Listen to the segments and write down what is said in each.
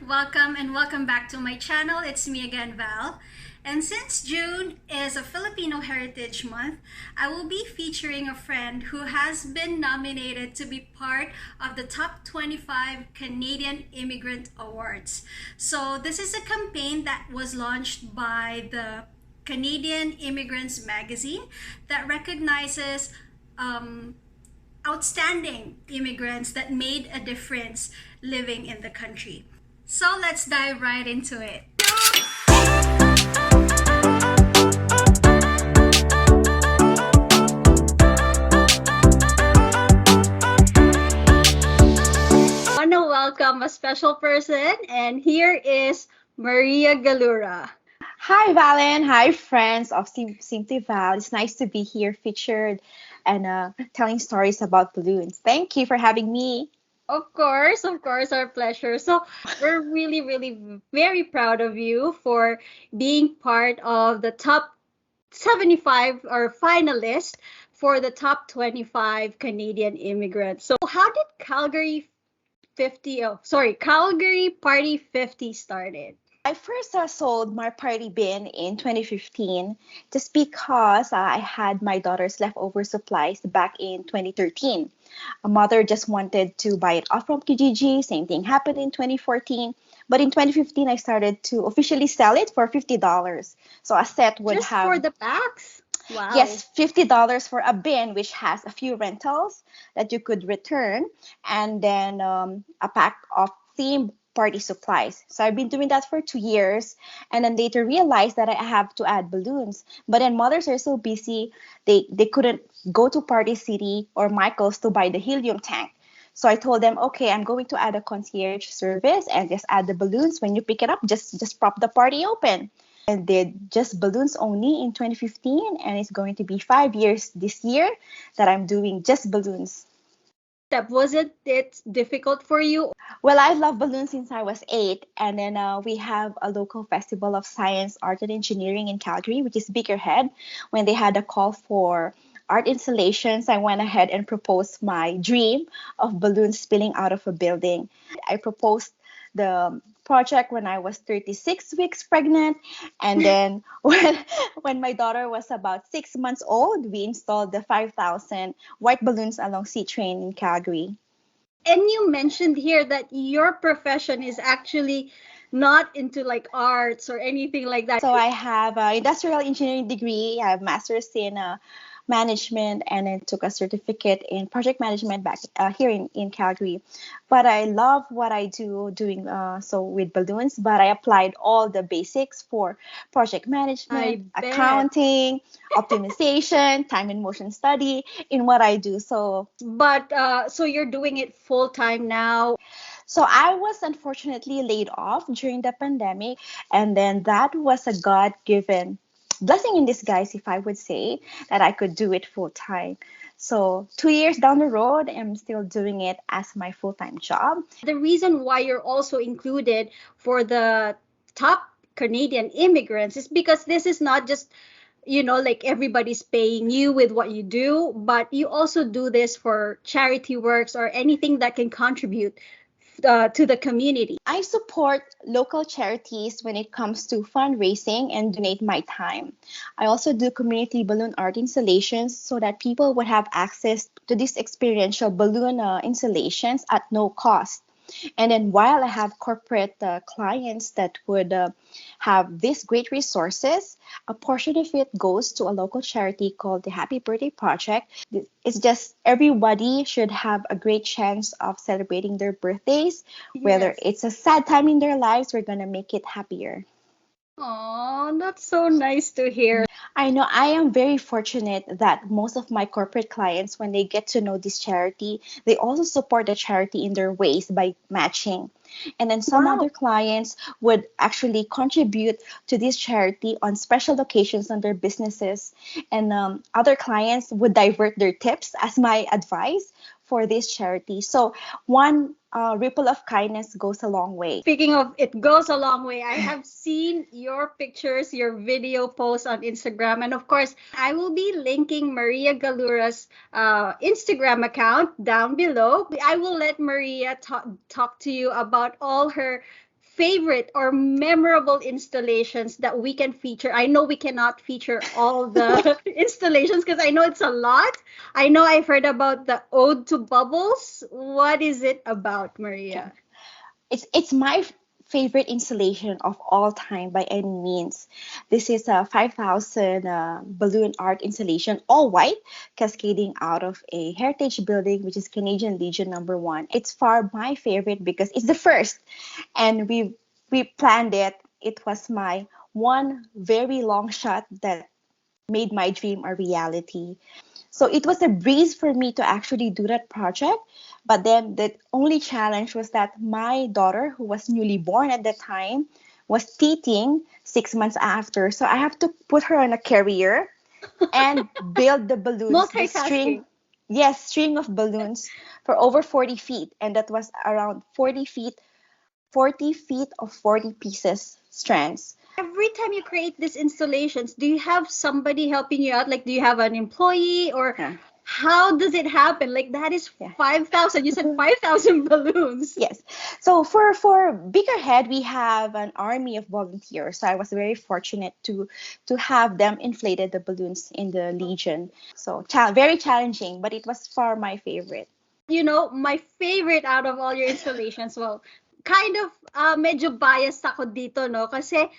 Welcome and welcome back to my channel. It's me again, Val. And since June is a Filipino Heritage Month, I will be featuring a friend who has been nominated to be part of the top 25 Canadian Immigrant Awards. So this is a campaign that was launched by the Canadian Immigrants magazine that recognizes outstanding immigrants that made a difference living in the country. So let's dive right into it. I want to welcome a special person, and here is Maria Galura. Hi, Valen. Hi, friends of Simply Val. It's nice to be here featured and telling stories about balloons. Thank you for having me. Of course, our pleasure. So we're really very proud of you for being part of the top 75 or finalist for the top 25 Canadian immigrants. So how did Calgary Party 50 started? I first sold my party bin in 2015 just because I had my daughter's leftover supplies back in 2013. A mother just wanted to buy it off from Kijiji. Same thing happened in 2014. But in 2015, I started to officially sell it for $50. So a set would Just have. for the packs? Wow. Yes, $50 for a bin, which has a few rentals that you could return, and then a pack of themed party supplies. So I've been doing that for 2 years, and then later realized that I have to add balloons. But then mothers are so busy, they couldn't go to Party City or Michael's to buy the helium tank. So I told them, okay, I'm going to add a concierge service and just add the balloons. When you pick it up, just prop the party open. And did just balloons only in 2015, and it's going to be 5 years this year that I'm doing just balloons. Was it difficult for you? Well, I love balloons since I was 8, and then we have a local festival of science, art, and engineering in Calgary, which is Bickerhead. When they had a call for art installations, I went ahead and proposed my dream of balloons spilling out of a building. I proposed the project when I was 36 weeks pregnant, and then when my daughter was about 6 months old, we installed the 5,000 white balloons along C train in Calgary. And you mentioned here that your profession is actually not into like arts or anything like that. So I have an industrial engineering degree. I have master's in management, and then took a certificate in project management back here in Calgary. But I love what I do doing so with balloons. But I applied all the basics for project management, I bet. accounting, optimization, time and motion study in what I do. But so you're doing it full time now. So I was unfortunately laid off during the pandemic, and then that was a God-given blessing in disguise, if I would say, that I could do it full time. So 2 years down the road, I'm still doing it as my full-time job. The reason why you're also included for the top Canadian immigrants is because this is not just like everybody's paying you with what you do, but you also do this for charity works or anything that can contribute to the community. I support local charities when it comes to fundraising and donate my time. I also do community balloon art installations so that people would have access to these experiential balloon installations at no cost. And then while I have corporate clients that would have these great resources, a portion of it goes to a local charity called the Happy Birthday Project. It's just everybody should have a great chance of celebrating their birthdays. Yes. Whether it's a sad time in their lives, we're going to make it happier. Oh, that's so nice to hear. I know I am very fortunate that most of my corporate clients, when they get to know this charity, they also support the charity in their ways by matching. And then some Wow. other clients would actually contribute to this charity on special occasions on their businesses. And other clients would divert their tips as my advice for this charity. So one ripple of kindness goes a long way. Speaking of it goes a long way, I have seen your pictures, your video posts on Instagram. And of course, I will be linking Maria Galura's Instagram account down below. I will let Maria talk to you about all her favorite or memorable installations that we can feature? I know we cannot feature all the installations because I know it's a lot. I know I've heard about the Ode to Bubbles. What is it about, Okay. Maria? It's my favorite installation of all time by any means. This is a 5,000 balloon art installation, all white, cascading out of a heritage building, which is Canadian Legion number one. It's far my favorite because it's the first, and we planned it. It was my one very long shot that made my dream a reality. So it was a breeze for me to actually do that project. But then the only challenge was that my daughter, who was newly born at that time, was teething 6 months after. So I have to put her on a carrier and build the balloons, the string, Multitasking. yes, string of balloons for over 40 feet. And that was around 40 feet of 40 pieces strands. Every time you create these installations, do you have somebody helping you out? Like, do you have an employee or Yeah. how does it happen? Like, that is Yeah. 5,000. You said 5,000 balloons. Yes. So for Bigger Head, we have an army of volunteers. So I was very fortunate to have them inflated the balloons in the Legion. So very challenging, but it was far my favorite. You know, my favorite out of all your installations, well, kind of medyo biased ako dito, no? Kasi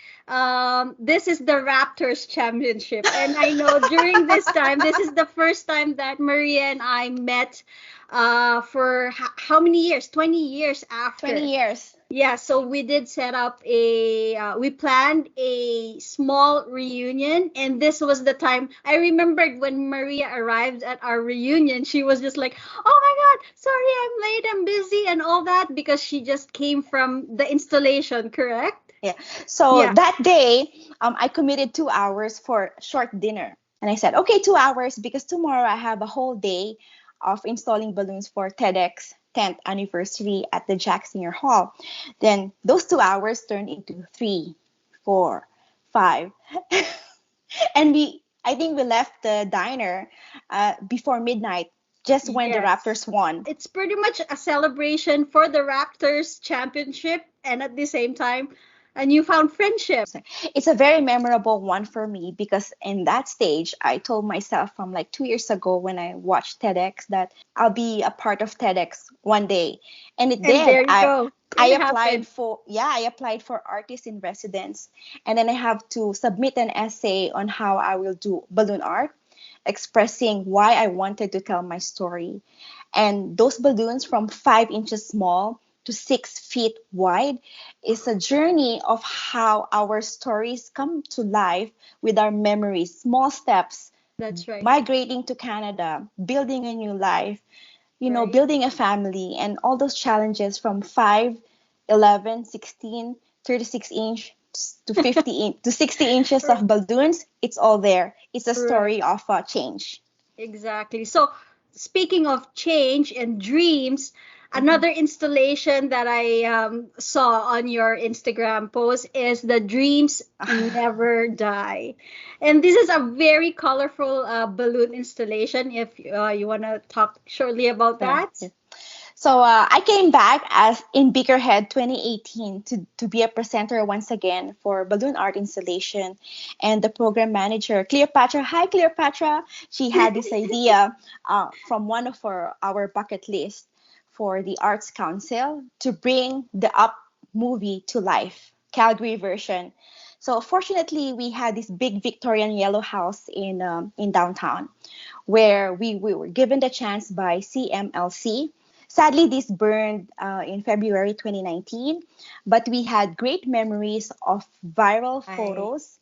this is the Raptors Championship. And I know during this time, this is the first time that Maria and I met for how many years? 20 years after. 20 years. Yeah, so we did set up we planned a small reunion, and this was the time. I remembered when Maria arrived at our reunion, she was just like, oh my God, sorry, I'm late, I'm busy, and all that, because she just came from the installation, correct? Yeah. So Yeah. that day, I committed 2 hours for short dinner. And I said, okay, 2 hours because tomorrow I have a whole day of installing balloons for TEDx 10th anniversary at the Jack Singer Hall. Then those 2 hours turned into 3, 4, 5. And I think we left the diner before midnight, just when the Yes. Raptors won. It's pretty much a celebration for the Raptors championship, and at the same time, a newfound friendship. It's a very memorable one for me because in that stage, I told myself from like 2 years ago when I watched TEDx that I'll be a part of TEDx one day, and it And did. there you go. I It applied happened. for I applied for artist in residence, and then I have to submit an essay on how I will do balloon art, expressing why I wanted to tell my story. And those balloons from 5 inches small to 6 feet wide is a journey of how our stories come to life with our memories, small steps, That's right. migrating to Canada, building a new life, Right. building a family, and all those challenges from 5, 11, 16, 36 inch to to 60 inches of balloons. It's all there. It's a Right. story of change. Exactly. So, speaking of change and dreams, Mhm. another installation that I saw on your Instagram post is the Dreams Never Die. And this is a very colorful balloon installation. If you want to talk shortly about Yeah. that. Yeah. So I came back as in Bickerhead 2018 to be a presenter once again for balloon art installation, and the program manager Cleopatra. Hi Cleopatra. She had this idea from one of our bucket list for the Arts Council to bring the Up movie to life, Calgary version. So fortunately, we had this big Victorian yellow house in downtown, where we were given the chance by CMLC. Sadly, this burned in February 2019, but we had great memories of viral Hi. photos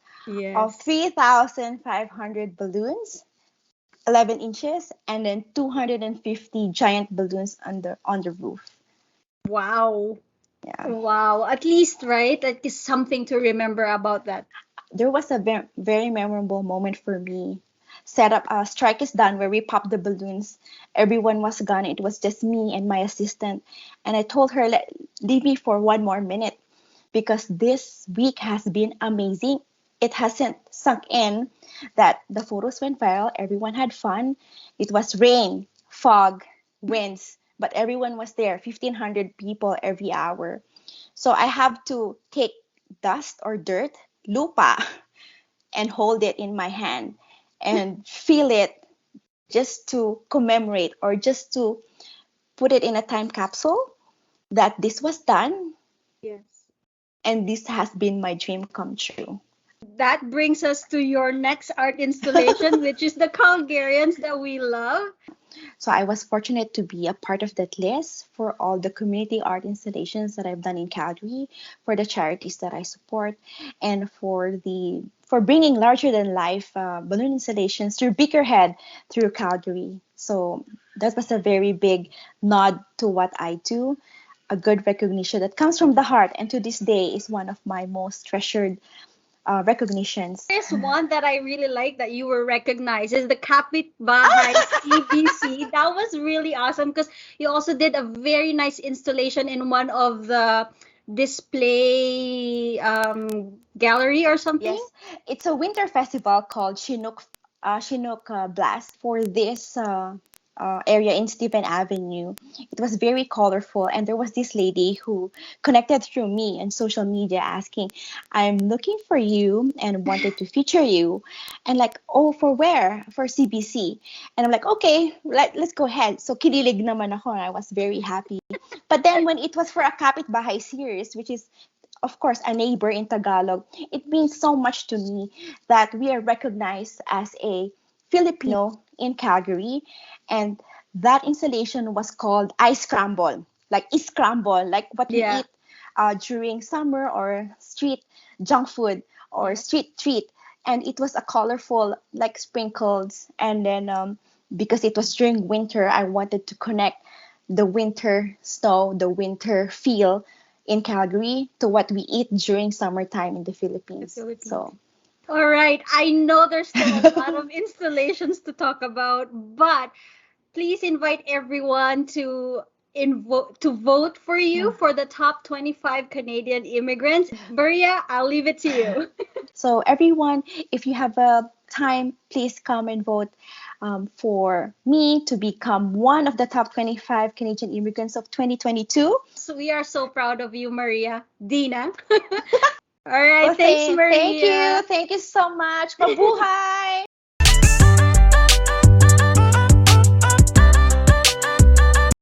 of Yes. 3,500 balloons, 11 inches, and then 250 giant balloons on the roof. Wow. Yeah, Wow. At least, right? That is something to remember about that. there was a very memorable moment for me. Set up strike is done where we popped the balloons. Everyone was gone. It was just me and my assistant, and I told her, leave me for one more minute because this week has been amazing. It hasn't sunk in that the photos went viral. Everyone had fun. It was rain, fog, winds, but everyone was there. 1,500 people every hour. So I have to take dust or dirt, lupa, and hold it in my hand and feel it just to commemorate or just to put it in a time capsule that this was done Yes. and this has been my dream come true. That brings us to your next art installation, which is the Calgarians that we love. So I was fortunate to be a part of that list for all the community art installations that I've done in Calgary, for the charities that I support, and for bringing larger than life balloon installations through Bickerhead through Calgary. So that was a very big nod to what I do, a good recognition that comes from the heart, and to this day is one of my most treasured recognitions. There's one that I really like that you were recognized is the Kapitbahay CBC. That was really awesome because you also did a very nice installation in one of the display gallery or something. Yes, it's a winter festival called Chinook Blast for this area in Stephen Avenue. It was very colorful, and there was this lady who connected through me on social media asking, "I'm looking for you and wanted to feature you," and like, "Oh, for where? For CBC?" And I'm like, "Okay, let's go ahead." So kinilig naman ako, and I was very happy. But then when it was for a Kapitbahay series, which is of course, a neighbor in Tagalog, it means so much to me that we are recognized as a Filipino in Calgary. And that installation was called Ice Scramble, like ice scramble, like what we Yeah. eat during summer or street junk food or Yeah. street treat. And it was a colorful, like sprinkles. And then because it was during winter, I wanted to connect the winter snow, the winter feel in Calgary to what we eat during summertime in the The Philippines. Philippines. So, All right. I know there's still a lot of installations to talk about, but please invite everyone to vote for you for the top 25 Canadian immigrants. Maria, I'll leave it to you. so everyone, if you have a time, please come and vote for me to become one of the top 25 Canadian immigrants of 2022. So we are so proud of you, Maria. Dina. All right. Well, Thanks, thank you. Maria. Thank you so much. Mabuhay!